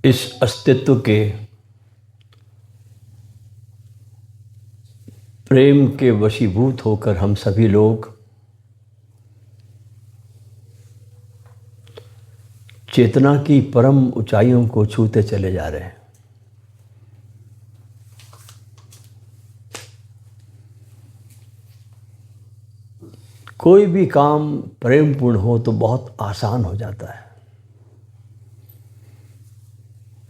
इस अस्तित्व के प्रेम के वशीभूत होकर हम सभी लोग चेतना की परम ऊंचाइयों को छूते चले जा रहे हैं। कोई भी काम प्रेमपूर्ण हो तो बहुत आसान हो जाता है।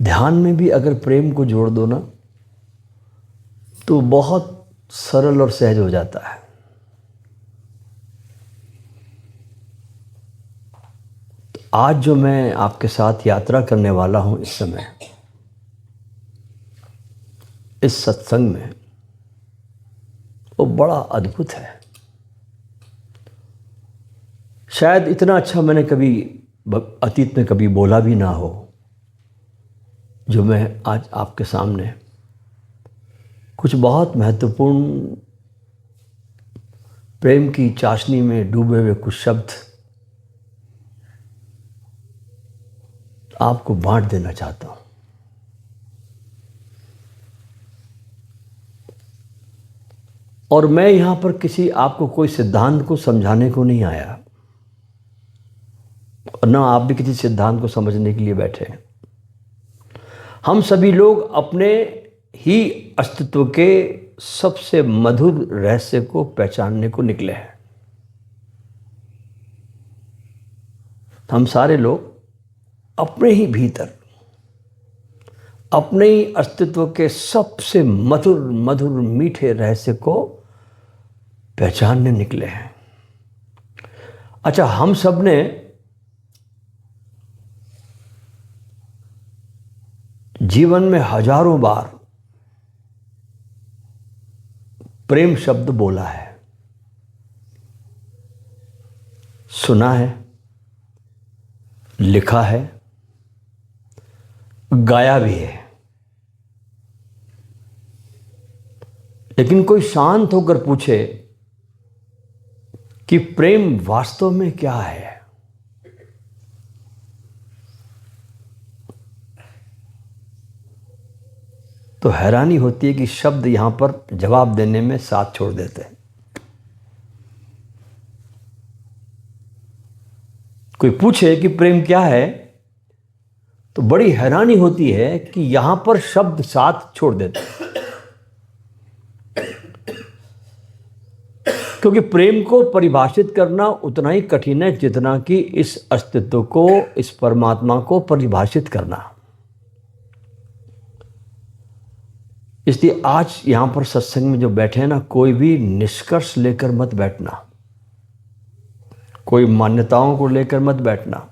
ध्यान में भी अगर प्रेम को जोड़ दो ना तो बहुत सरल और सहज हो जाता है। तो आज जो मैं आपके साथ यात्रा करने वाला हूं इस समय, इस सत्संग में, वो बड़ा अद्भुत है। शायद इतना अच्छा मैंने कभी अतीत में कभी बोला भी ना हो जो मैं आज आपके सामने कुछ बहुत महत्वपूर्ण प्रेम की चाशनी में डूबे हुए कुछ शब्द आपको बांट देना चाहता हूं। और मैं यहां पर किसी आपको कोई सिद्धांत को समझाने को नहीं आया और ना आप भी किसी सिद्धांत को समझने के लिए बैठे हैं। हम सभी लोग अपने ही अस्तित्व के सबसे मधुर रहस्य को पहचानने को निकले हैं। हम सारे लोग अपने ही भीतर अपने ही अस्तित्व के सबसे मधुर मधुर मीठे रहस्य को पहचानने निकले हैं। अच्छा, हम सब ने जीवन में हजारों बार प्रेम शब्द बोला है, सुना है, लिखा है, गाया भी है। लेकिन कोई शांत होकर पूछे कि प्रेम वास्तव में क्या है, तो हैरानी होती है कि शब्द यहां पर जवाब देने में साथ छोड़ देते हैं। कोई पूछे कि प्रेम क्या है तो बड़ी हैरानी होती है कि यहां पर शब्द साथ छोड़ देते हैं। क्योंकि प्रेम को परिभाषित करना उतना ही कठिन है जितना कि इस अस्तित्व को, इस परमात्मा को परिभाषित करना। इसलिए आज यहां पर सत्संग में जो बैठे हैं ना, कोई भी निष्कर्ष लेकर मत बैठना, कोई मान्यताओं को लेकर मत बैठना।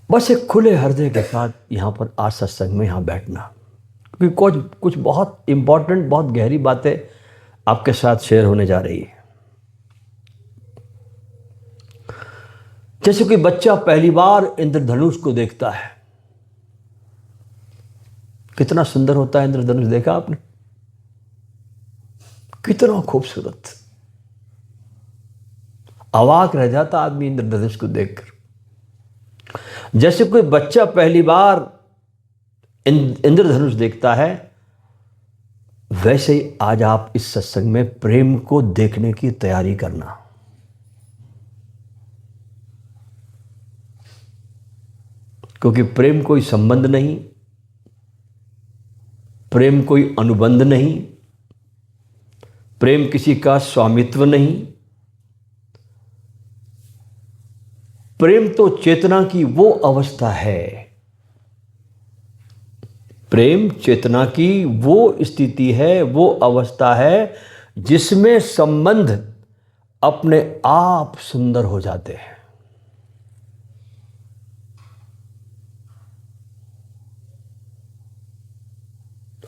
बस एक खुले हृदय के साथ यहां पर आज सत्संग में यहां बैठना, क्योंकि कुछ बहुत इंपॉर्टेंट, बहुत गहरी बातें आपके साथ शेयर होने जा रही है। जैसे कोई बच्चा पहली बार इंद्रधनुष को देखता है, कितना सुंदर होता है इंद्रधनुष, देखा आपने? कितना खूबसूरत, अवाक रह जाता आदमी इंद्रधनुष को देखकर। जैसे कोई बच्चा पहली बार इंद्रधनुष देखता है, वैसे ही आज आप इस सत्संग में प्रेम को देखने की तैयारी करना। क्योंकि प्रेम कोई संबंध नहीं, प्रेम कोई अनुबंध नहीं, प्रेम किसी का स्वामित्व नहीं। प्रेम तो चेतना की वो अवस्था है, प्रेम चेतना की वो स्थिति है, वो अवस्था है जिसमें संबंध अपने आप सुंदर हो जाते हैं।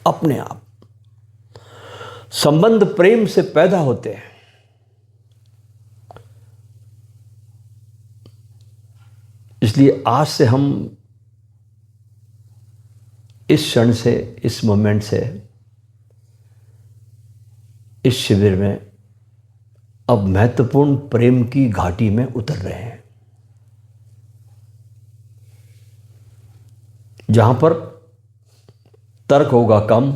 अपने आप। संबंध प्रेम से पैदा होते हैं। इसलिए आज से हम इस क्षण से, इस मोमेंट से, इस शिविर में अब महत्वपूर्ण प्रेम की घाटी में उतर रहे हैं, जहां पर तर्क होगा कम,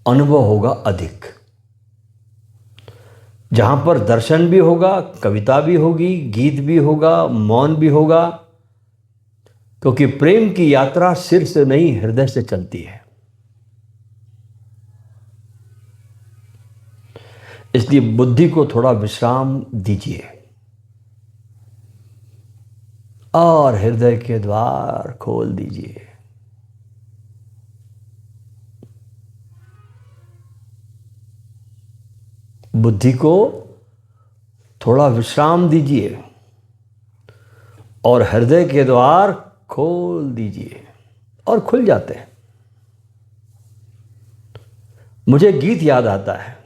अनुभव होगा अधिक, जहां पर दर्शन भी होगा, कविता भी होगी, गीत भी होगा, मौन भी होगा, क्योंकि प्रेम की यात्रा सिर से नहीं हृदय से चलती है। इसलिए बुद्धि को थोड़ा विश्राम दीजिए और हृदय के द्वार खोल दीजिए। बुद्धि को थोड़ा विश्राम दीजिए और हृदय के द्वार खोल दीजिए, और खुल जाते हैं। मुझे गीत याद आता है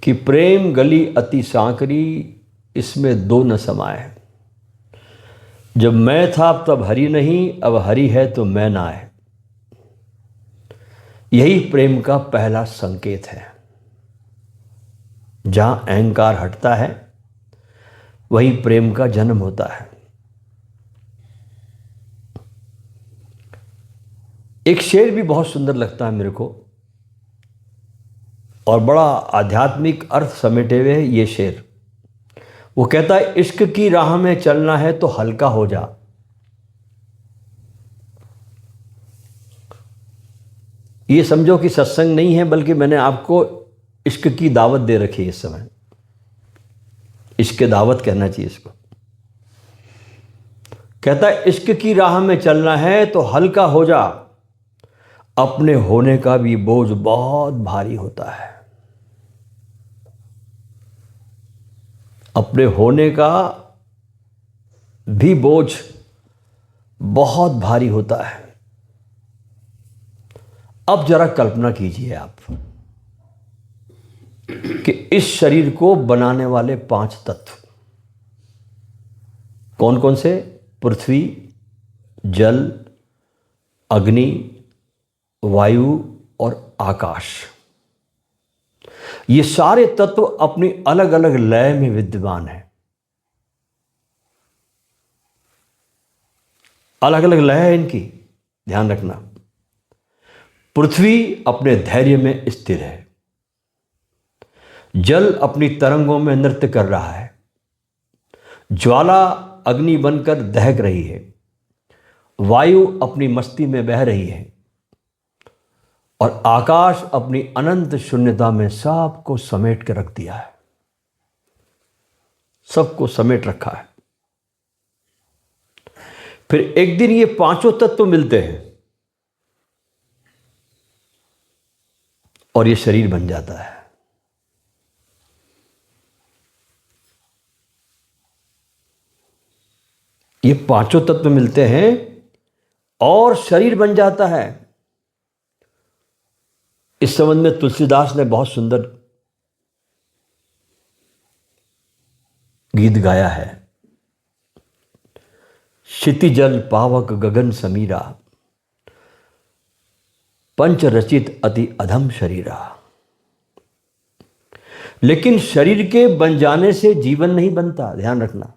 कि प्रेम गली अति सांकरी, इसमें दो न समाए। जब मैं था तब हरि नहीं, अब हरि है तो मैं ना है। यही प्रेम का पहला संकेत है। जहां अहंकार हटता है वही प्रेम का जन्म होता है। एक शेर भी बहुत सुंदर लगता है मेरे को, और बड़ा आध्यात्मिक अर्थ समेटे हुए है ये शेर। वो कहता है, इश्क की राह में चलना है तो हल्का हो जा। ये समझो कि सत्संग नहीं है, बल्कि मैंने आपको इश्क की दावत दे रखी है इस समय। इश्क दावत कहना चाहिए इसको। कहता है, इश्क की राह में चलना है तो हल्का हो जा, अपने होने का भी बोझ बहुत भारी होता है। अपने होने का भी बोझ बहुत भारी होता है। अब जरा कल्पना कीजिए आप कि इस शरीर को बनाने वाले 5 तत्व कौन कौन से? पृथ्वी, जल, अग्नि, वायु और आकाश। ये सारे तत्व अपनी अलग अलग लय में विद्यमान हैं। अलग अलग लय है इनकी, ध्यान रखना। पृथ्वी अपने धैर्य में स्थिर है। जल अपनी तरंगों में नृत्य कर रहा है। ज्वाला अग्नि बनकर दहक रही है। वायु अपनी मस्ती में बह रही है। और आकाश अपनी अनंत शून्यता में सबको समेट के रख दिया है। सबको समेट रखा है। फिर एक दिन ये 5 तत्व मिलते हैं और ये शरीर बन जाता है। ये 5 तत्व मिलते हैं और शरीर बन जाता है। इस संबंध में तुलसीदास ने बहुत सुंदर गीत गाया है। क्षिति जल पावक गगन समीरा, पंच रचित अति अधम शरीरा। लेकिन शरीर के बन जाने से जीवन नहीं बनता, ध्यान रखना।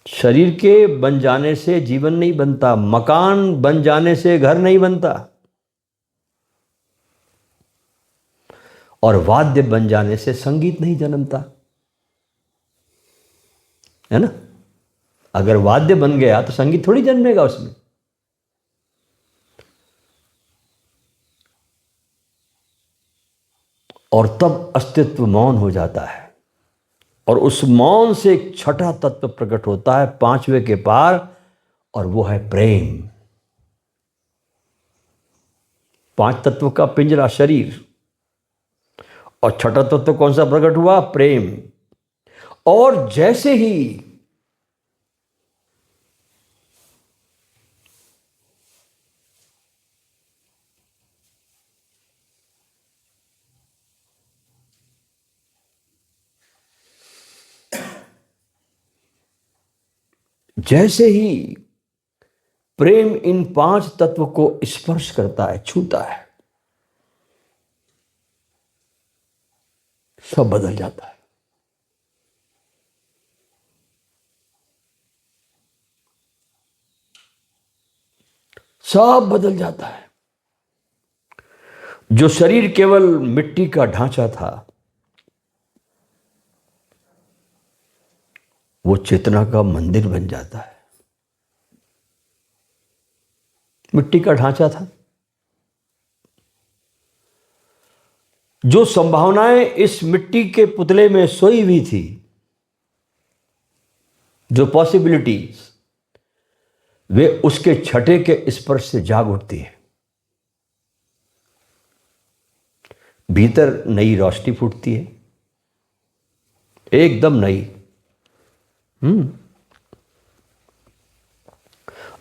शरीर के बन जाने से जीवन नहीं बनता। मकान बन जाने से घर नहीं बनता। और वाद्य बन जाने से संगीत नहीं जन्मता, है ना। अगर वाद्य बन गया तो संगीत थोड़ी जन्मेगा उसमें। और तब अस्तित्व मौन हो जाता है, और उस मौन से एक छठा तत्व प्रकट होता है 5वें के पार, और वो है प्रेम। 5 तत्व का पिंजरा शरीर, और छठा तत्व कौन सा प्रकट हुआ? प्रेम। और जैसे ही जैसे ही प्रेम इन 5 तत्व को स्पर्श करता है, छूता है, सब बदल जाता है। सब बदल जाता है। जो शरीर केवल मिट्टी का ढांचा था, वो चेतना का मंदिर बन जाता है। मिट्टी का ढांचा था। जो संभावनाएं इस मिट्टी के पुतले में सोई हुई थी, जो पॉसिबिलिटीज, वे उसके छठे के स्पर्श से जाग उठती है। भीतर नई रोशनी फूटती है, एकदम नई।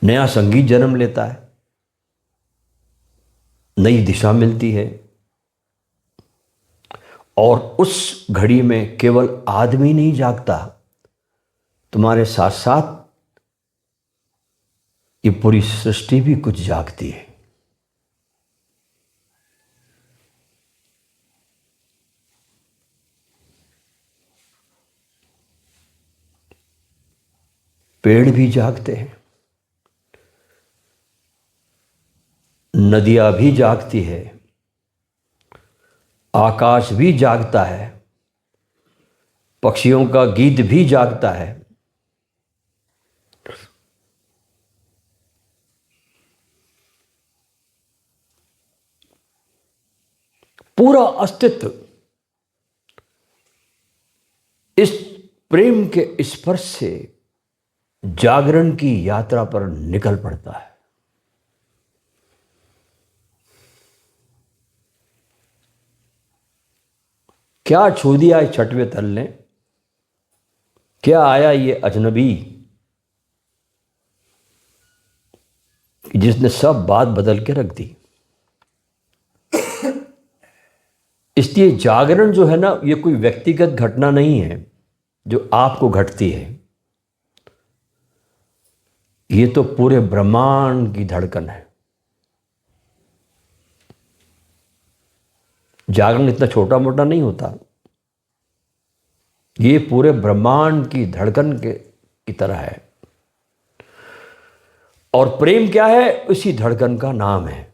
नया संगीत जन्म लेता है, नई दिशा मिलती है। और उस घड़ी में केवल आदमी नहीं जागता, तुम्हारे साथ साथ ये पूरी सृष्टि भी कुछ जागती है। पेड़ भी जागते हैं, नदियां भी जागती है, आकाश भी जागता है, पक्षियों का गीत भी जागता है। पूरा अस्तित्व इस प्रेम के स्पर्श से जागरण की यात्रा पर निकल पड़ता है। क्या छू दिया इस छठवें तल ने? क्या आया ये अजनबी जिसने सब बात बदल के रख दी? इसलिए जागरण जो है ना, ये कोई व्यक्तिगत घटना नहीं है जो आपको घटती है। ये तो पूरे ब्रह्मांड की धड़कन है। जागरण इतना छोटा मोटा नहीं होता, ये पूरे ब्रह्मांड की धड़कन की तरह है। और प्रेम क्या है? उसी धड़कन का नाम है।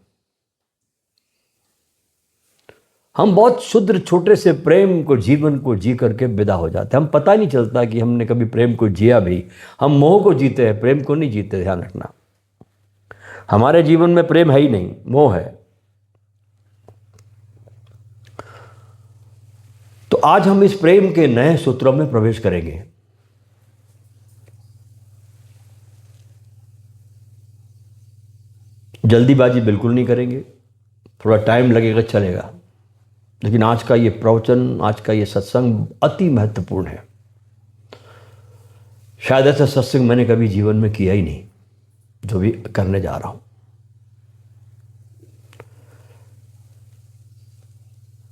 हम बहुत शुद्र छोटे से प्रेम को, जीवन को जी करके विदा हो जाते हैं। हम पता नहीं चलता कि हमने कभी प्रेम को जिया भी। हम मोह को जीते हैं, प्रेम को नहीं जीते। ध्यान रखना, हमारे जीवन में प्रेम है ही नहीं, मोह है। तो आज हम इस प्रेम के नए सूत्रों में प्रवेश करेंगे। जल्दीबाजी बिल्कुल नहीं करेंगे, थोड़ा टाइम लगेगा, चलेगा। लेकिन आज का ये प्रवचन, आज का ये सत्संग अति महत्वपूर्ण है। शायद ऐसा सत्संग मैंने कभी जीवन में किया ही नहीं, जो भी करने जा रहा हूं।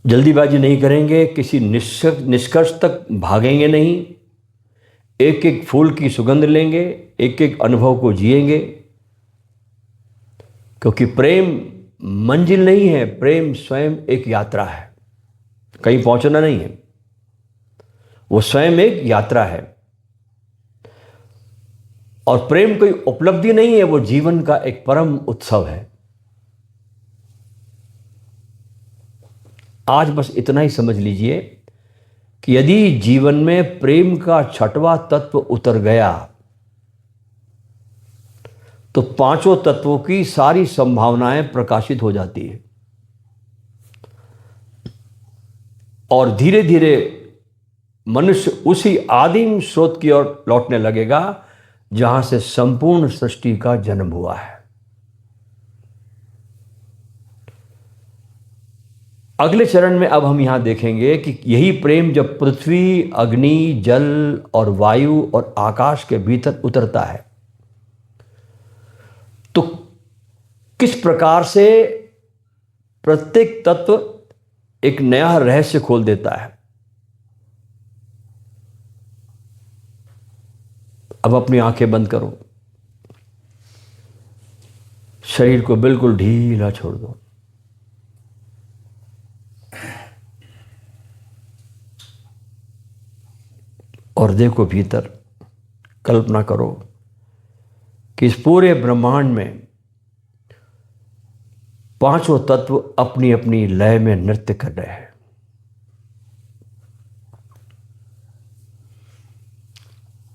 जल्दीबाजी नहीं करेंगे, किसी निष्कर्ष तक भागेंगे नहीं। एक एक फूल की सुगंध लेंगे, एक एक अनुभव को जिएंगे। क्योंकि प्रेम मंजिल नहीं है, प्रेम स्वयं एक यात्रा है। कहीं पहुंचना नहीं है, वो स्वयं एक यात्रा है। और प्रेम कोई उपलब्धि नहीं है, वो जीवन का एक परम उत्सव है। आज बस इतना ही समझ लीजिए कि यदि जीवन में प्रेम का छठवां तत्व उतर गया तो पांचों तत्वों की सारी संभावनाएं प्रकाशित हो जाती है। और धीरे धीरे मनुष्य उसी आदिम स्रोत की ओर लौटने लगेगा जहां से संपूर्ण सृष्टि का जन्म हुआ है। अगले चरण में अब हम यहां देखेंगे कि यही प्रेम जब पृथ्वी, अग्नि, जल और वायु और आकाश के भीतर उतरता है तो किस प्रकार से प्रत्येक तत्व एक नया रहस्य खोल देता है। अब अपनी आंखें बंद करो, शरीर को बिल्कुल ढीला छोड़ दो। और देखो भीतर, कल्पना करो कि इस पूरे ब्रह्मांड में पांचों तत्व अपनी अपनी लय में नृत्य कर रहे हैं।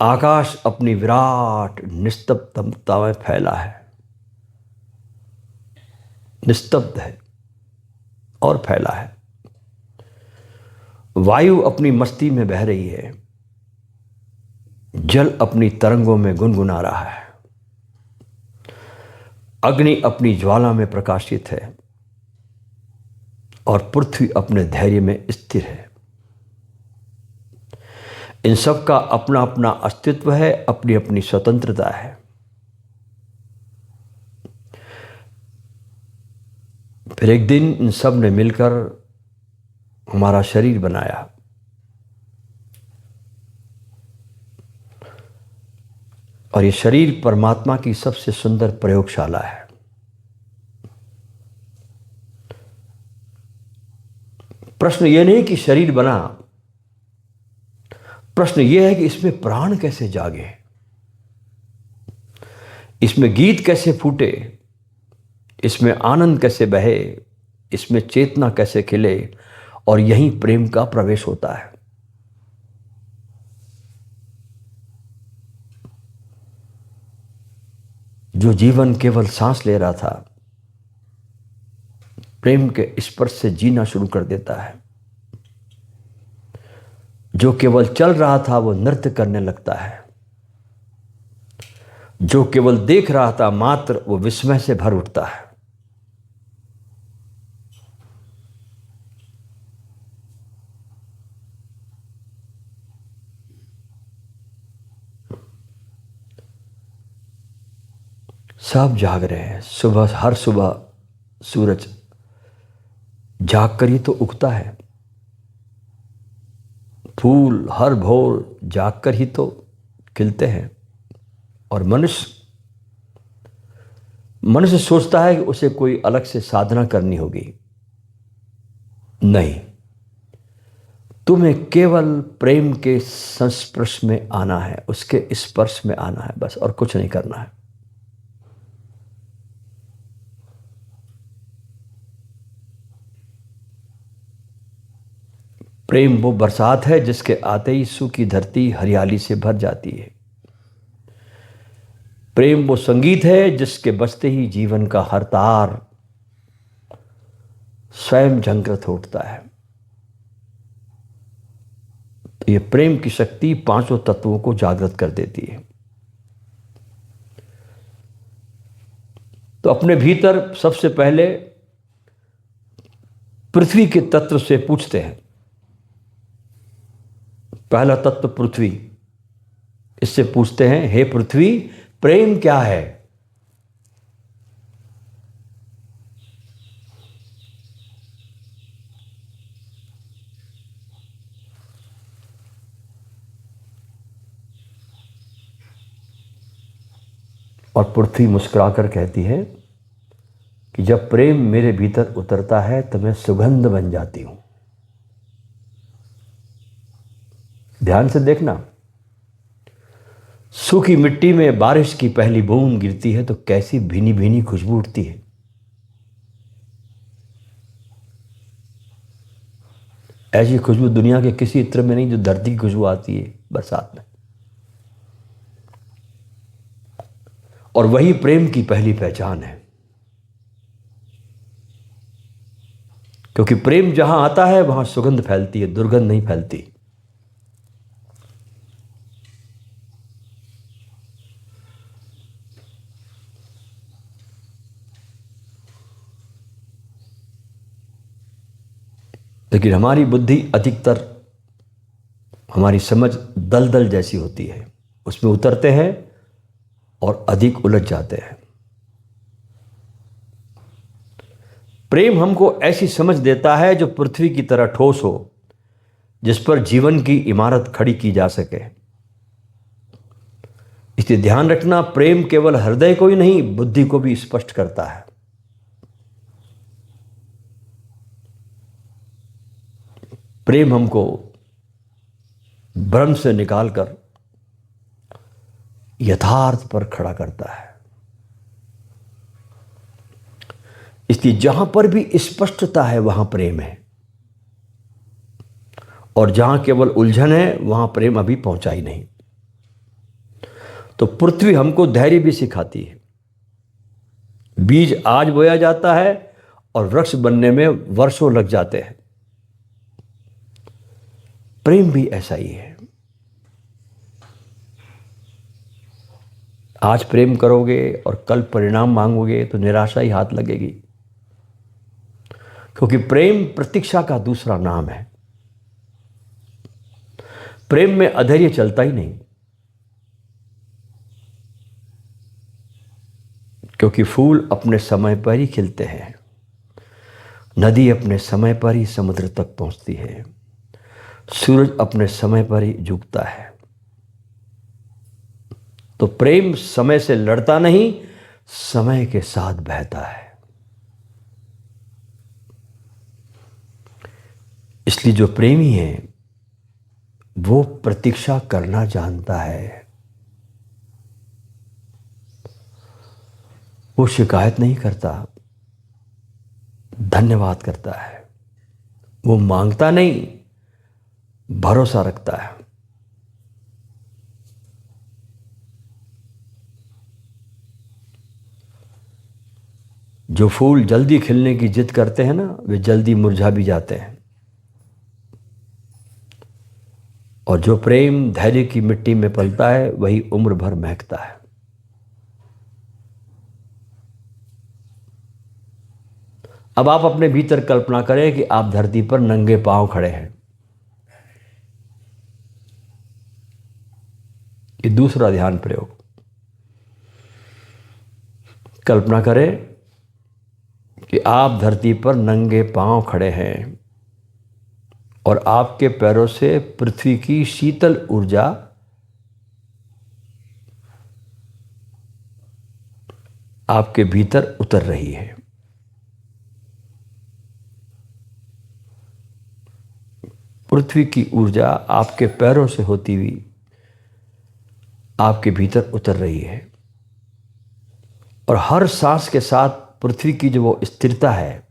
आकाश अपनी विराट निस्तब्धता में फैला है, निस्तब्ध है और फैला है। वायु अपनी मस्ती में बह रही है, जल अपनी तरंगों में गुनगुना रहा है, अग्नि अपनी ज्वाला में प्रकाशित है और पृथ्वी अपने धैर्य में स्थिर है। इन सब का अपना अपना अस्तित्व है, अपनी अपनी स्वतंत्रता है। फिर एक दिन इन सब ने मिलकर हमारा शरीर बनाया। और ये शरीर परमात्मा की सबसे सुंदर प्रयोगशाला है। प्रश्न ये नहीं कि शरीर बना, प्रश्न ये है कि इसमें प्राण कैसे जागे, इसमें गीत कैसे फूटे, इसमें आनंद कैसे बहे, इसमें चेतना कैसे खिले, और यहीं प्रेम का प्रवेश होता है। जो जीवन केवल सांस ले रहा था, प्रेम के स्पर्श से जीना शुरू कर देता है। जो केवल चल रहा था वो नृत्य करने लगता है। जो केवल देख रहा था मात्र वो विस्मय से भर उठता है। सब जाग रहे हैं। सुबह, हर सुबह सूरज जाग कर ही तो उगता है। फूल हर भोर जाग कर ही तो खिलते हैं। और मनुष्य सोचता है कि उसे कोई अलग से साधना करनी होगी। नहीं, तुम्हें केवल प्रेम के संस्पर्श में आना है, उसके स्पर्श में आना है, बस, और कुछ नहीं करना है। प्रेम वो बरसात है जिसके आते ही सूखी धरती हरियाली से भर जाती है। प्रेम वो संगीत है जिसके बजते ही जीवन का हर तार स्वयं झंकृत उठता है। तो ये प्रेम की शक्ति पांचों तत्वों को जागृत कर देती है। तो अपने भीतर सबसे पहले पृथ्वी के तत्व से पूछते हैं। पहला तत्व पृथ्वी, इससे पूछते हैं, हे पृथ्वी, प्रेम क्या है? और पृथ्वी मुस्कुराकर कहती है कि जब प्रेम मेरे भीतर उतरता है तो मैं सुगंध बन जाती हूं। ध्यान से देखना, सूखी मिट्टी में बारिश की पहली बूंद गिरती है तो कैसी भीनी भीनी खुशबू उठती है। ऐसी खुशबू दुनिया के किसी इत्र में नहीं जो धरती की खुशबू आती है बरसात में। और वही प्रेम की पहली पहचान है। क्योंकि प्रेम जहां आता है वहां सुगंध फैलती है, दुर्गंध नहीं फैलती। लेकिन हमारी बुद्धि अधिकतर, हमारी समझ दलदल जैसी होती है, उसमें उतरते हैं और अधिक उलझ जाते हैं। प्रेम हमको ऐसी समझ देता है जो पृथ्वी की तरह ठोस हो, जिस पर जीवन की इमारत खड़ी की जा सके। इसलिए ध्यान रखना, प्रेम केवल हृदय को ही नहीं बुद्धि को भी स्पष्ट करता है। प्रेम हमको भ्रम से निकालकर यथार्थ पर खड़ा करता है। इसलिए जहां पर भी स्पष्टता है वहां प्रेम है, और जहां केवल उलझन है वहां प्रेम अभी पहुंचा ही नहीं। तो पृथ्वी हमको धैर्य भी सिखाती है। बीज आज बोया जाता है और वृक्ष बनने में वर्षों लग जाते हैं। प्रेम भी ऐसा ही है। आज प्रेम करोगे और कल परिणाम मांगोगे तो निराशा ही हाथ लगेगी, क्योंकि प्रेम प्रतीक्षा का दूसरा नाम है। प्रेम में अधैर्य चलता ही नहीं, क्योंकि फूल अपने समय पर ही खिलते हैं, नदी अपने समय पर ही समुद्र तक पहुंचती है, सूरज अपने समय पर ही झुकता है। तो प्रेम समय से लड़ता नहीं, समय के साथ बहता है। इसलिए जो प्रेमी है वो प्रतीक्षा करना जानता है। वो शिकायत नहीं करता, धन्यवाद करता है। वो मांगता नहीं, भरोसा रखता है। जो फूल जल्दी खिलने की जिद करते हैं ना, वे जल्दी मुरझा भी जाते हैं। और जो प्रेम धैर्य की मिट्टी में पलता है वही उम्र भर महकता है। अब आप अपने भीतर कल्पना करें कि आप धरती पर नंगे पांव खड़े हैं। ये दूसरा ध्यान प्रयोग। कल्पना करें कि आप धरती पर नंगे पांव खड़े हैं और आपके पैरों से पृथ्वी की शीतल ऊर्जा आपके भीतर उतर रही है। पृथ्वी की ऊर्जा आपके पैरों से होती हुई आपके भीतर उतर रही है, और हर सांस के साथ पृथ्वी की जो वो स्थिरता है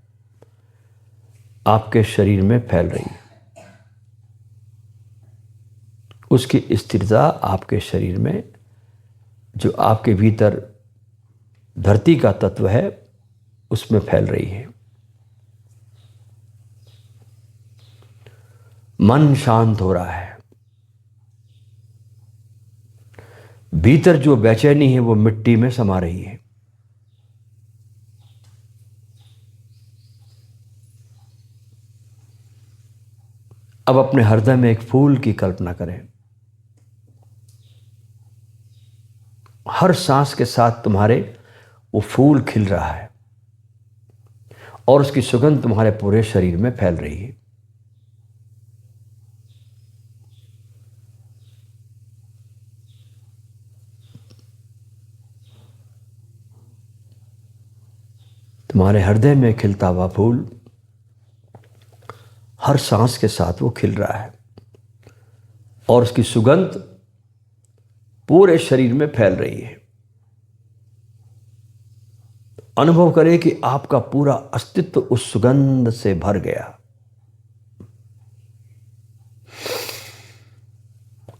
आपके शरीर में फैल रही है। उसकी स्थिरता आपके शरीर में, जो आपके भीतर धरती का तत्व है, उसमें फैल रही है। मन शांत हो रहा है। भीतर जो बेचैनी है वो मिट्टी में समा रही है। अब अपने हृदय में एक फूल की कल्पना करें। हर सांस के साथ तुम्हारे वो फूल खिल रहा है और उसकी सुगंध तुम्हारे पूरे शरीर में फैल रही है। तुम्हारे हृदय में खिलता हुआ फूल हर सांस के साथ वो खिल रहा है और उसकी सुगंध पूरे शरीर में फैल रही है। अनुभव करें कि आपका पूरा अस्तित्व उस सुगंध से भर गया।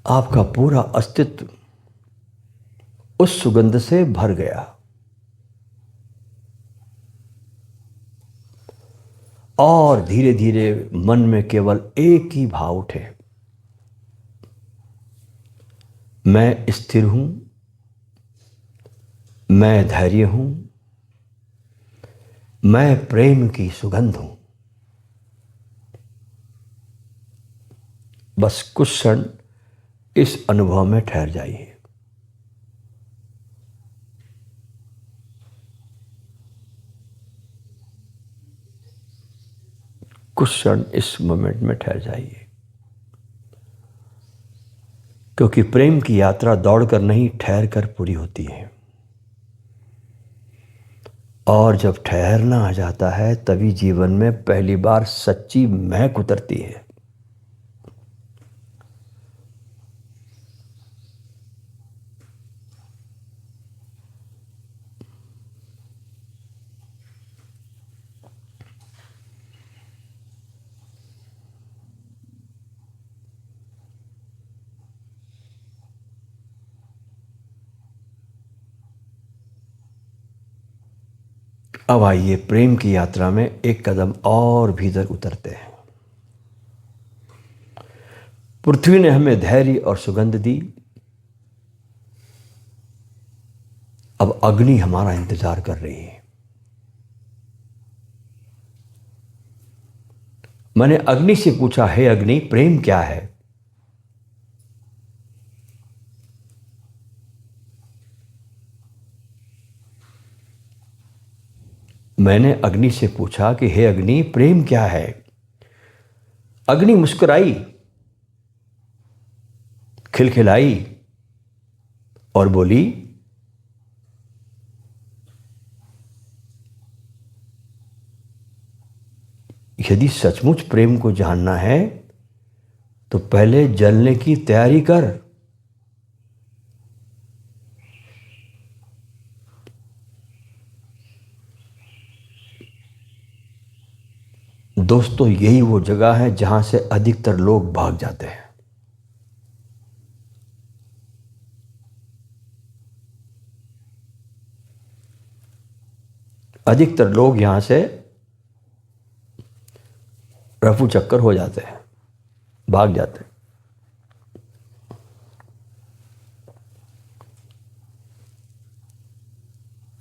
आपका पूरा अस्तित्व उस सुगंध से भर गया। और धीरे धीरे मन में केवल एक ही भाव उठे, मैं स्थिर हूं, मैं धैर्य हूं, मैं प्रेम की सुगंध हूं। बस कुछ क्षण इस अनुभव में ठहर जाइए। कुछ क्षण इस मोमेंट में ठहर जाइए। क्योंकि प्रेम की यात्रा दौड़कर नहीं, ठहर कर पूरी होती है। और जब ठहरना आ जाता है तभी जीवन में पहली बार सच्ची महक उतरती है। अब आइए प्रेम की यात्रा में एक कदम और भीतर उतरते हैं। पृथ्वी ने हमें धैर्य और सुगंध दी, अब अग्नि हमारा इंतजार कर रही है। मैंने अग्नि से पूछा, हे अग्नि, प्रेम क्या है? मैंने अग्नि से पूछा कि हे अग्नि, प्रेम क्या है? अग्नि मुस्कुराई, खिलखिलाई और बोली, यदि सचमुच प्रेम को जानना है तो पहले जलने की तैयारी कर। दोस्तों, यही वो जगह है जहां से अधिकतर लोग भाग जाते हैं। अधिकतर लोग यहां से रफू चक्कर हो जाते हैं, भाग जाते हैं।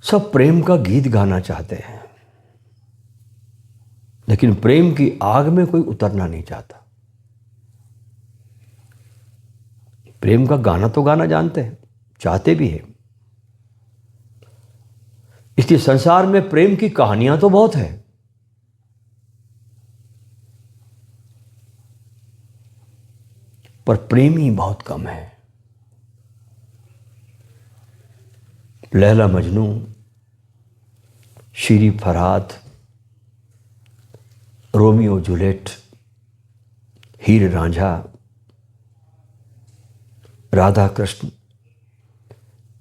सब प्रेम का गीत गाना चाहते हैं, लेकिन प्रेम की आग में कोई उतरना नहीं चाहता। प्रेम का गाना तो गाना जानते हैं, चाहते भी हैं। इसलिए संसार में प्रेम की कहानियां तो बहुत है, पर प्रेमी बहुत कम है। लैला मजनू, शीरी फरहाद, रोमियो जूलियट, हीर रांझा, राधा कृष्ण,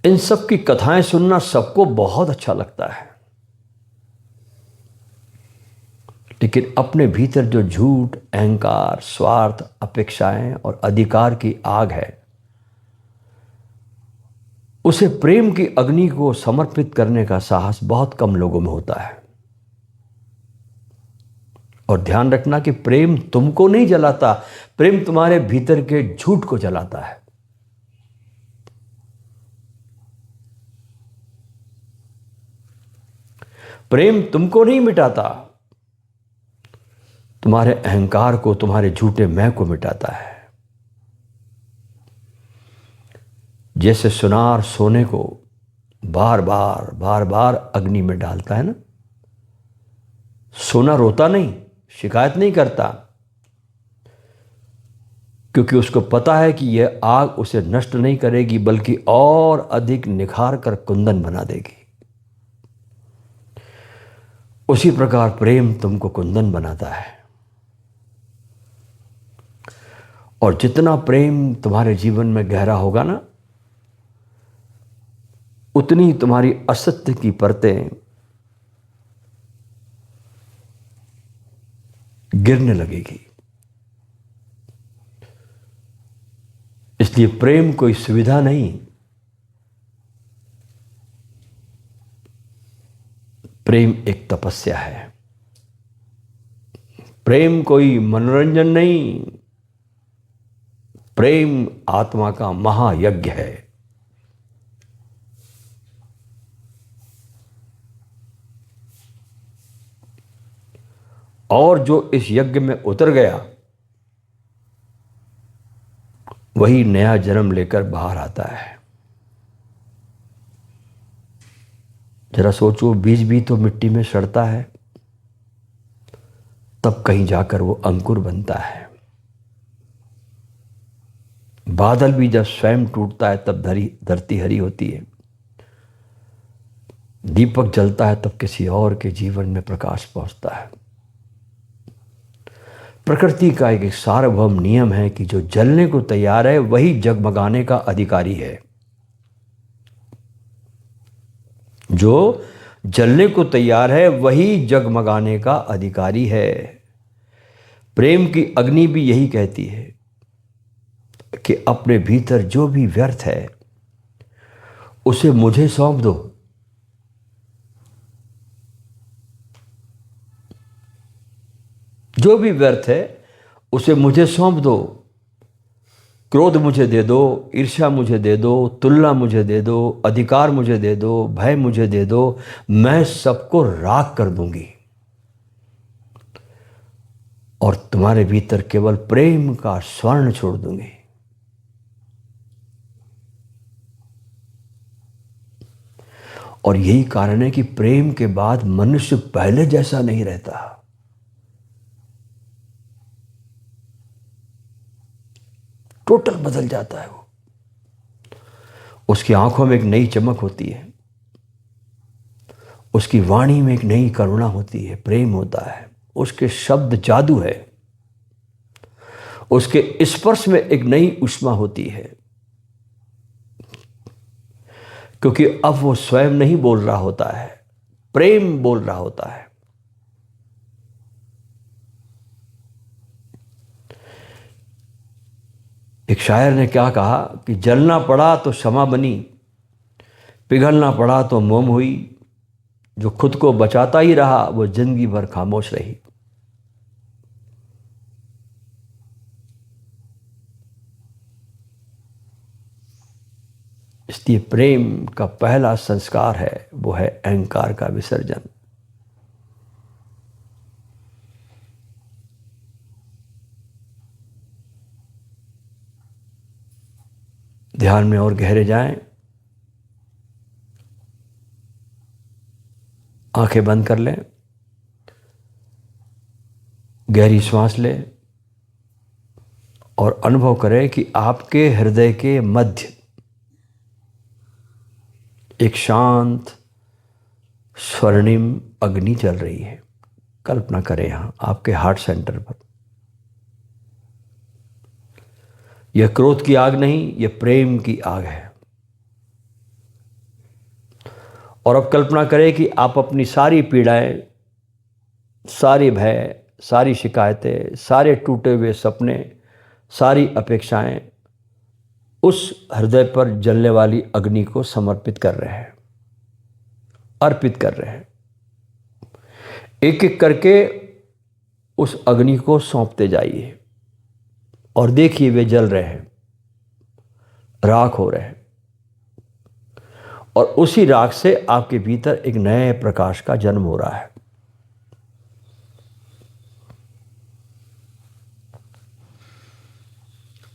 इन सब की कथाएं सुनना सबको बहुत अच्छा लगता है। लेकिन अपने भीतर जो झूठ, अहंकार, स्वार्थ, अपेक्षाएं और अधिकार की आग है, उसे प्रेम की अग्नि को समर्पित करने का साहस बहुत कम लोगों में होता है। और ध्यान रखना कि प्रेम तुमको नहीं जलाता, प्रेम तुम्हारे भीतर के झूठ को जलाता है। प्रेम तुमको नहीं मिटाता, तुम्हारे अहंकार को, तुम्हारे झूठे मैं को मिटाता है। जैसे सुनार सोने को बार बार अग्नि में डालता है ना, सोना रोता नहीं, शिकायत नहीं करता, क्योंकि उसको पता है कि यह आग उसे नष्ट नहीं करेगी, बल्कि और अधिक निखार कर कुंदन बना देगी। उसी प्रकार प्रेम तुमको कुंदन बनाता है। और जितना प्रेम तुम्हारे जीवन में गहरा होगा ना, उतनी तुम्हारी असत्य की परतें गिरने लगेगी। इसलिए प्रेम कोई सुविधा नहीं, प्रेम एक तपस्या है। प्रेम कोई मनोरंजन नहीं, प्रेम आत्मा का महायज्ञ है। और जो इस यज्ञ में उतर गया, वही नया जन्म लेकर बाहर आता है। जरा सोचो, बीज भी तो मिट्टी में सड़ता है, तब कहीं जाकर वो अंकुर बनता है। बादल भी जब स्वयं टूटता है तब धरती हरी होती है। दीपक जलता है तब किसी और के जीवन में प्रकाश पहुंचता है। प्रकृति का एक सार्वभौम नियम है कि जो जलने को तैयार है वही जगमगाने का अधिकारी है। जो जलने को तैयार है वही जगमगाने का अधिकारी है। प्रेम की अग्नि भी यही कहती है कि अपने भीतर जो भी व्यर्थ है उसे मुझे सौंप दो। जो भी व्यर्थ है उसे मुझे सौंप दो। क्रोध मुझे दे दो, ईर्ष्या मुझे दे दो, तुलना मुझे दे दो, अधिकार मुझे दे दो, भय मुझे दे दो, मैं सबको राख कर दूंगी और तुम्हारे भीतर केवल प्रेम का स्वर्ण छोड़ दूंगी। और यही कारण है कि प्रेम के बाद मनुष्य पहले जैसा नहीं रहता। टोटल बदल जाता है वो। उसकी आंखों में एक नई चमक होती है, उसकी वाणी में एक नई करुणा होती है, प्रेम होता है, उसके शब्द जादू है, उसके स्पर्श में एक नई ऊष्मा होती है। क्योंकि अब वो स्वयं नहीं बोल रहा होता है, प्रेम बोल रहा होता है। एक शायर ने क्या कहा कि जलना पड़ा तो क्षमा बनी, पिघलना पड़ा तो मोम हुई, जो खुद को बचाता ही रहा वो जिंदगी भर खामोश रही। इसलिए प्रेम का पहला संस्कार है वो है अहंकार का विसर्जन। ध्यान में और गहरे जाएं, आंखें बंद कर लें, गहरी सांस लें और अनुभव करें कि आपके हृदय के मध्य एक शांत स्वर्णिम अग्नि जल रही है। कल्पना करें यहां आपके हार्ट सेंटर पर। यह क्रोध की आग नहीं, यह प्रेम की आग है। और अब कल्पना करें कि आप अपनी सारी पीड़ाएं, सारी भय, सारी शिकायतें, सारे टूटे हुए सपने, सारी अपेक्षाएं उस हृदय पर जलने वाली अग्नि को समर्पित कर रहे हैं, अर्पित कर रहे हैं। एक एक करके उस अग्नि को सौंपते जाइए और देखिए वे जल रहे हैं, राख हो रहे हैं। और उसी राख से आपके भीतर एक नए प्रकाश का जन्म हो रहा है।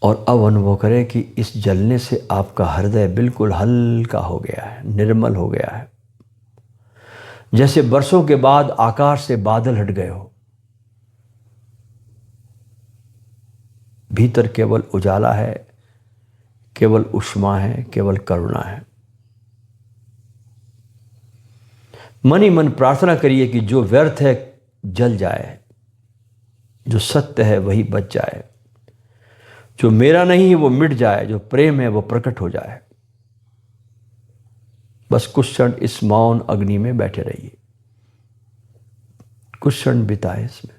और अब अनुभव करें कि इस जलने से आपका हृदय बिल्कुल हल्का हो गया है, निर्मल हो गया है। जैसे बरसों के बाद आकाश से बादल हट गए हो। भीतर केवल उजाला है, केवल ऊष्मा है, केवल करुणा है। मन ही मन प्रार्थना करिए कि जो व्यर्थ है जल जाए, जो सत्य है वही बच जाए, जो मेरा नहीं है वो मिट जाए, जो प्रेम है वो प्रकट हो जाए। बस कुछ क्षण इस मौन अग्नि में बैठे रहिए, कुछ क्षण बिताए इसमें।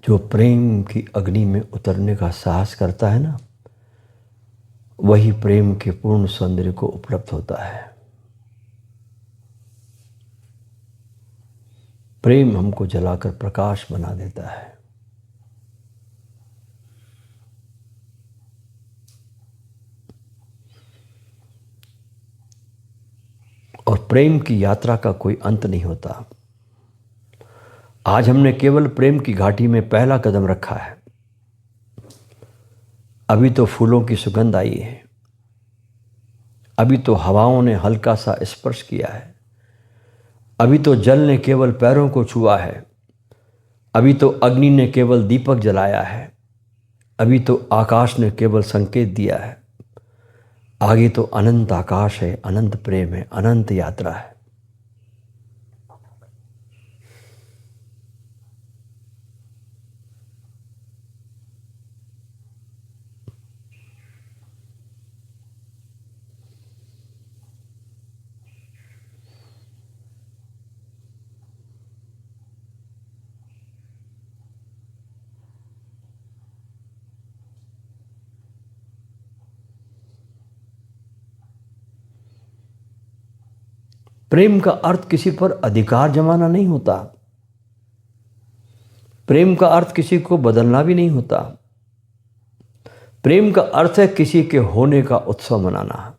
जो प्रेम की अग्नि में उतरने का साहस करता है ना, वही प्रेम के पूर्ण सौंदर्य को उपलब्ध होता है। प्रेम हमको जलाकर प्रकाश बना देता है। और प्रेम की यात्रा का कोई अंत नहीं होता। आज हमने केवल प्रेम की घाटी में पहला कदम रखा है। अभी तो फूलों की सुगंध आई है, अभी तो हवाओं ने हल्का सा स्पर्श किया है, अभी तो जल ने केवल पैरों को छुआ है, अभी तो अग्नि ने केवल दीपक जलाया है, अभी तो आकाश ने केवल संकेत दिया है। आगे तो अनंत आकाश है, अनंत प्रेम है, अनंत यात्रा है। प्रेम का अर्थ किसी पर अधिकार जमाना नहीं होता। प्रेम का अर्थ किसी को बदलना भी नहीं होता। प्रेम का अर्थ है किसी के होने का उत्सव मनाना।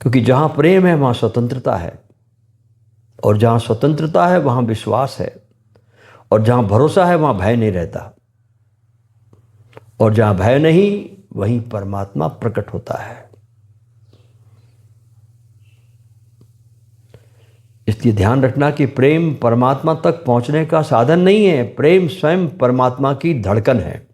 क्योंकि जहां प्रेम है वहां स्वतंत्रता है, और जहां स्वतंत्रता है वहां विश्वास है, और जहां भरोसा है वहां भय नहीं रहता, और जहां भय नहीं वहीं परमात्मा प्रकट होता है। इसलिए ध्यान रखना कि प्रेम परमात्मा तक पहुंचने का साधन नहीं है, प्रेम स्वयं परमात्मा की धड़कन है।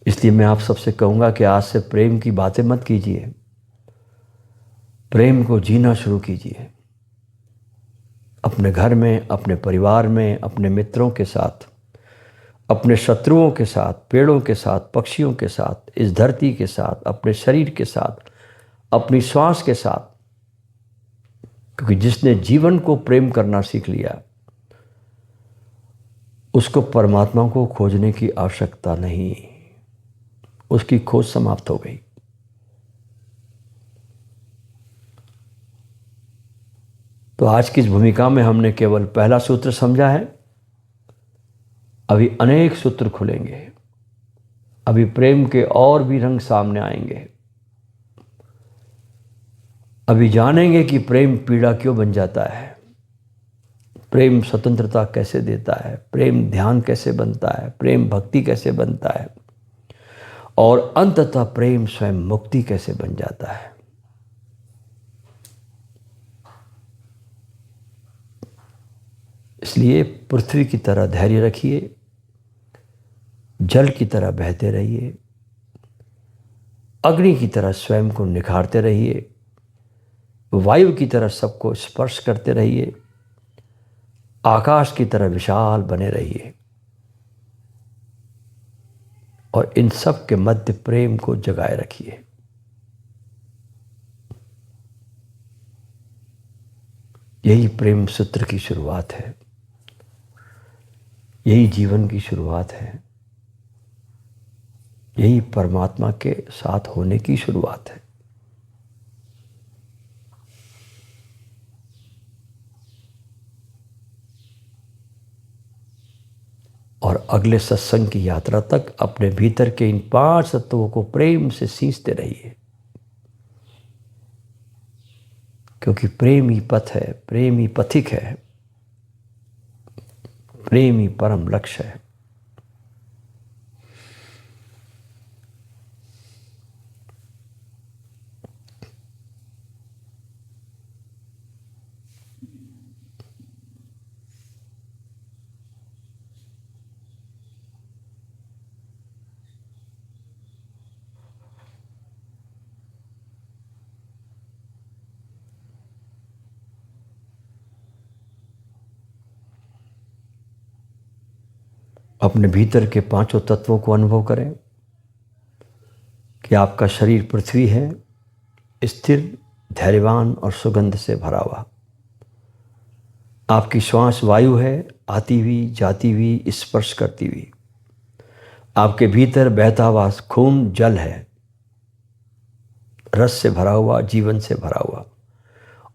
इसलिए मैं आप सबसे कहूंगा कि आज से प्रेम की बातें मत कीजिए, प्रेम को जीना शुरू कीजिए। अपने घर में, अपने परिवार में, अपने मित्रों के साथ, अपने शत्रुओं के साथ, पेड़ों के साथ, पक्षियों के साथ, इस धरती के साथ, अपने शरीर के साथ, अपनी श्वास के साथ। क्योंकि जिसने जीवन को प्रेम करना सीख लिया उसको परमात्मा को खोजने की आवश्यकता नहीं, उसकी खोज समाप्त हो गई। तो आज की इस भूमिका में हमने केवल पहला सूत्र समझा है। अभी अनेक सूत्र खुलेंगे, अभी प्रेम के और भी रंग सामने आएंगे। अभी जानेंगे कि प्रेम पीड़ा क्यों बन जाता है, प्रेम स्वतंत्रता कैसे देता है, प्रेम ध्यान कैसे बनता है, प्रेम भक्ति कैसे बनता है, और अंततः प्रेम स्वयं मुक्ति कैसे बन जाता है। इसलिए पृथ्वी की तरह धैर्य रखिए, जल की तरह बहते रहिए, अग्नि की तरह स्वयं को निखारते रहिए, वायु की तरह सबको स्पर्श करते रहिए, आकाश की तरह विशाल बने रहिए, और इन सब के मध्य प्रेम को जगाए रखिए। यही प्रेम सूत्र की शुरुआत है, यही जीवन की शुरुआत है, यही परमात्मा के साथ होने की शुरुआत है। और अगले सत्संग की यात्रा तक अपने भीतर के इन 5 तत्वों को प्रेम से सींचते रहिए। क्योंकि प्रेम ही पथ है, प्रेम ही पथिक है, प्रेम ही परम लक्ष्य है। अपने भीतर के पांचों तत्वों को अनुभव करें कि आपका शरीर पृथ्वी है, स्थिर, धैर्यवान और सुगंध से भरा हुआ। आपकी श्वास वायु है, आती हुई, जाती हुई, स्पर्श करती हुई। आपके भीतर बहता हुआ खून जल है, रस से भरा हुआ, जीवन से भरा हुआ।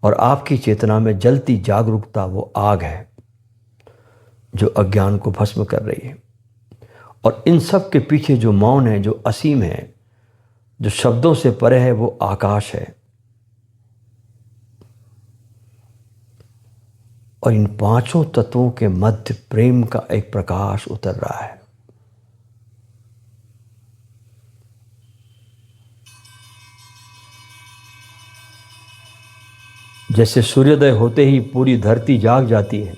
और आपकी चेतना में जलती जागरूकता वो आग है जो अज्ञान को भस्म कर रही है। और इन सब के पीछे जो मौन है, जो असीम है, जो शब्दों से परे है, वो आकाश है। और इन पांचों तत्वों के मध्य प्रेम का एक प्रकाश उतर रहा है। जैसे सूर्योदय होते ही पूरी धरती जाग जाती है,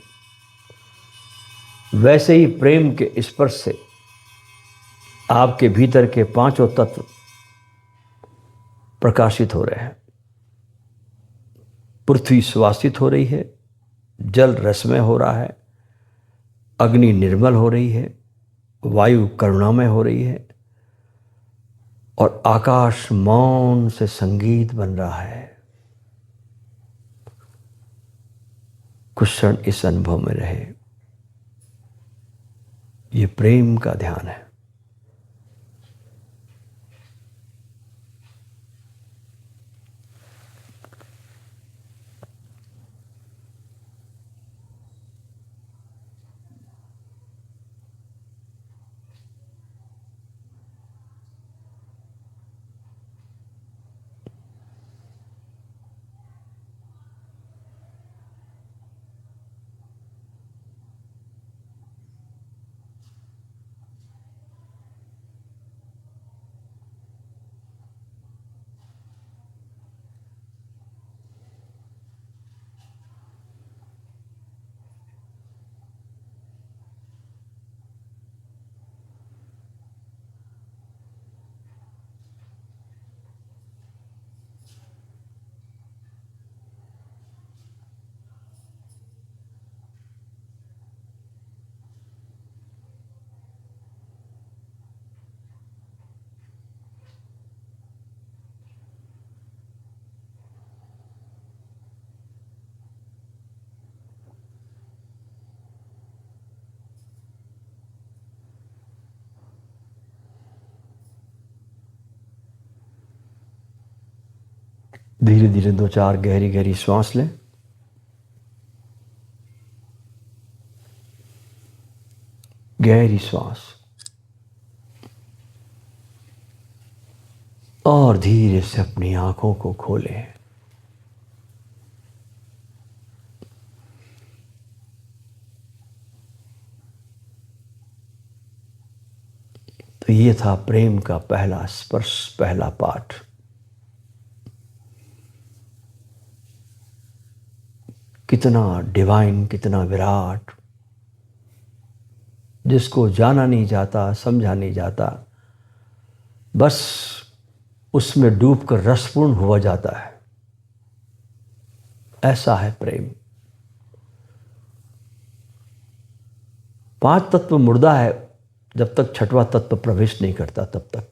वैसे ही प्रेम के स्पर्श से आपके भीतर के पांचों तत्व प्रकाशित हो रहे हैं। पृथ्वी सुवासित हो रही है, जल रसमय हो रहा है, अग्नि निर्मल हो रही है, वायु करुणामय हो रही है और आकाश मौन से संगीत बन रहा है। कुछ क्षण इस अनुभव में रहे। ये प्रेम का ध्यान है। धीरे धीरे 2-4 गहरी गहरी श्वास लें। गहरी श्वास और धीरे से अपनी आंखों को खोलें। तो ये था प्रेम का पहला स्पर्श, पहला पाठ। कितना डिवाइन, कितना विराट, जिसको जाना नहीं जाता, समझा नहीं जाता, बस उसमें डूबकर रसपूर्ण हुआ जाता है। ऐसा है प्रेम। 5 तत्व मुर्दा है जब तक छठवां तत्व प्रवेश नहीं करता, तब तक।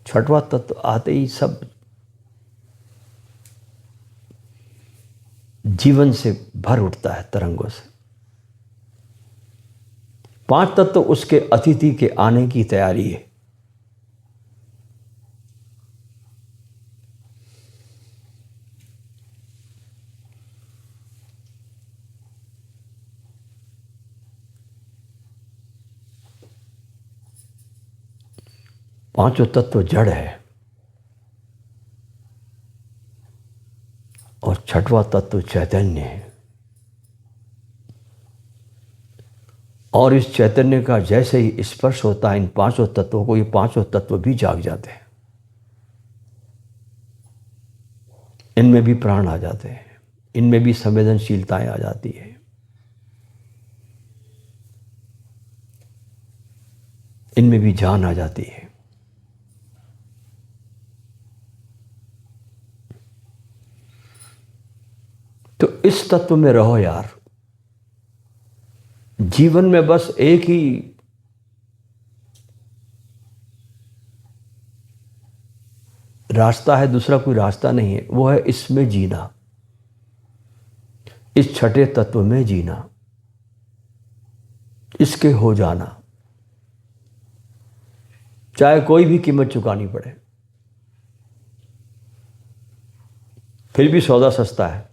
छठवां तत्व आते ही सब जीवन से भर उठता है तरंगों से। 5 तत्व उसके अतिथि के आने की तैयारी है। पांचों तत्व जड़ है और छठवां तत्व चैतन्य है। और इस चैतन्य का जैसे ही स्पर्श होता है इन पांचों तत्वों को, ये पांचों तत्व भी जाग जाते हैं। इनमें भी प्राण आ जाते हैं, इनमें भी संवेदनशीलताएं आ जाती है, इनमें भी जान आ जाती है। तो इस तत्व में रहो यार। जीवन में बस एक ही रास्ता है, दूसरा कोई रास्ता नहीं है। वो है इसमें जीना, इस छठे तत्व में जीना, इसके हो जाना, चाहे कोई भी कीमत चुकानी पड़े। फिर भी सौदा सस्ता है।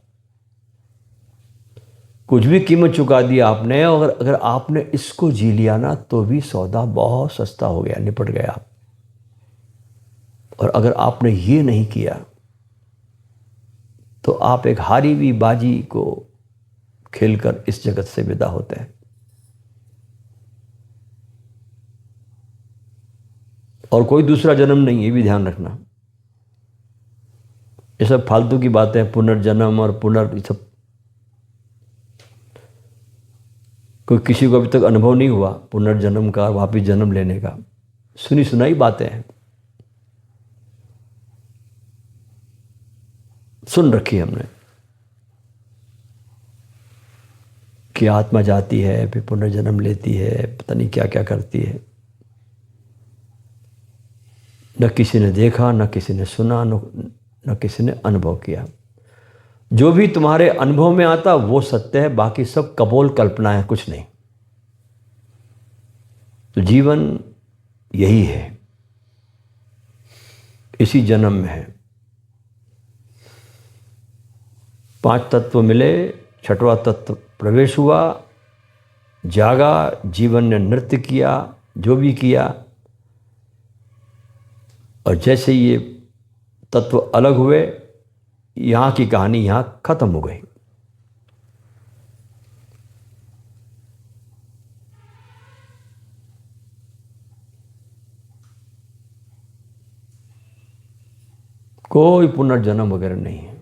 कुछ भी कीमत चुका दी आपने, और अगर आपने इसको जी लिया ना, तो भी सौदा बहुत सस्ता हो गया, निपट गया आप। और अगर आपने ये नहीं किया तो आप एक हारी हुई बाजी को खेलकर इस जगत से विदा होते हैं। और कोई दूसरा जन्म नहीं, ये भी ध्यान रखना। ये सब फालतू की बातें हैं, पुनर्जन्म और ये सब कोई किसी को अभी तक अनुभव नहीं हुआ पुनर्जन्म का, वापिस जन्म लेने का। सुनी सुनाई बातें हैं, सुन रखी हमने कि आत्मा जाती है, फिर पुनर्जन्म लेती है, पता नहीं क्या क्या करती है। न किसी ने देखा, न किसी ने सुना, न किसी ने अनुभव किया। जो भी तुम्हारे अनुभव में आता वो सत्य है, बाकी सब कपोल कल्पना है, कुछ नहीं। तो जीवन यही है, इसी जन्म में है। 5 तत्व मिले, छठवां तत्व प्रवेश हुआ, जागा, जीवन ने नृत्य किया, जो भी किया। और जैसे ये तत्व अलग हुए, यहाँ की कहानी यहाँ खत्म हो गई। कोई पुनर्जन्म वगैरह नहीं है,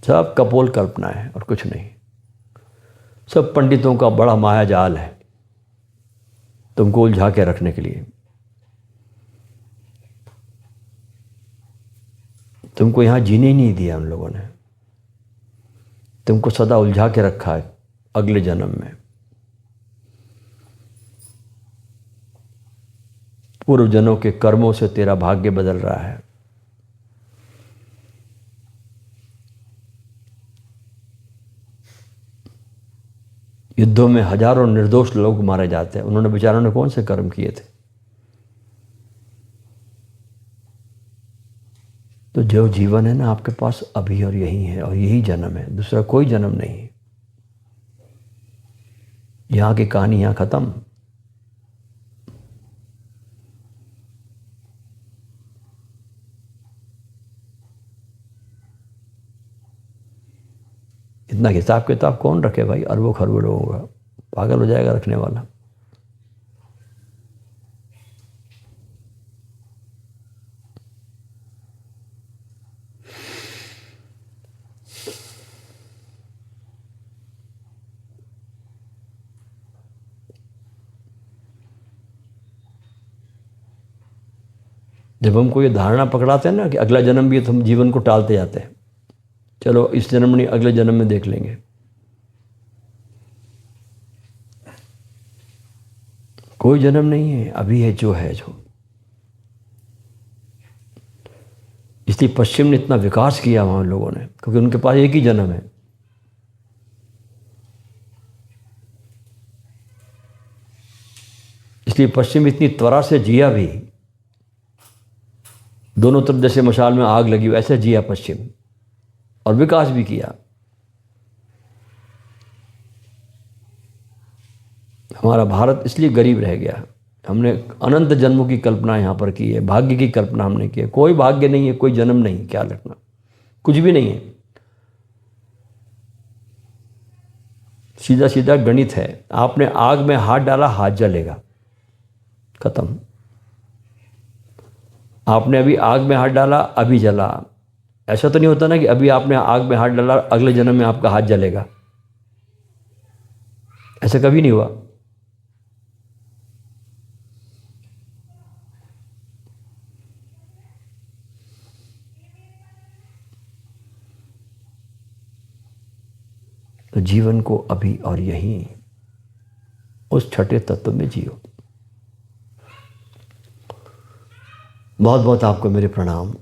सब कपोल कल्पना है और कुछ नहीं। सब पंडितों का बड़ा माया जाल है तुमको उलझा के रखने के लिए। तुमको यहाँ जीने ही नहीं दिया उन लोगों ने, तुमको सदा उलझा के रखा है अगले जन्म में। पूर्व जन्मों के कर्मों से तेरा भाग्य बदल रहा है। युद्धों में हजारों निर्दोष लोग मारे जाते हैं, उन्होंने बेचारों ने कौन से कर्म किए थे? तो जो जीवन है ना आपके पास अभी और यही है, और यही जन्म है, दूसरा कोई जन्म नहीं है। यहाँ की कहानी यहाँ खत्म। इतना हिसाब किताब कौन रखे भाई, अरबों खरबों लोगों का, पागल हो जाएगा रखने वाला। जब हमको ये धारणा पकड़ाते हैं ना कि अगला जन्म भी है, तो हम जीवन को टालते जाते हैं। चलो इस जन्म नहीं, अगले जन्म में देख लेंगे। कोई जन्म नहीं है, अभी है जो है जो। इसलिए पश्चिम ने इतना विकास किया वहां लोगों ने, क्योंकि उनके पास एक ही जन्म है। इसलिए पश्चिम इतनी त्वरा से जिया भी, दोनों तरफ जैसे मशाल में आग लगी वैसे जिया पश्चिम, और विकास भी किया। हमारा भारत इसलिए गरीब रह गया, हमने अनंत जन्मों की कल्पना यहाँ पर की है, भाग्य की कल्पना हमने की है। कोई भाग्य नहीं है, कोई जन्म नहीं, क्या रखना, कुछ भी नहीं है। सीधा सीधा गणित है। आपने आग में हाथ डाला, हाथ जलेगा, खत्म। आपने अभी आग में हाथ डाला, अभी जला। ऐसा तो नहीं होता ना कि अभी आपने आग में हाथ डाला, अगले जन्म में आपका हाथ जलेगा। ऐसा कभी नहीं हुआ। तो जीवन को अभी और यहीं उस छठे तत्व में जियो। बहुत बहुत आपको मेरे प्रणाम।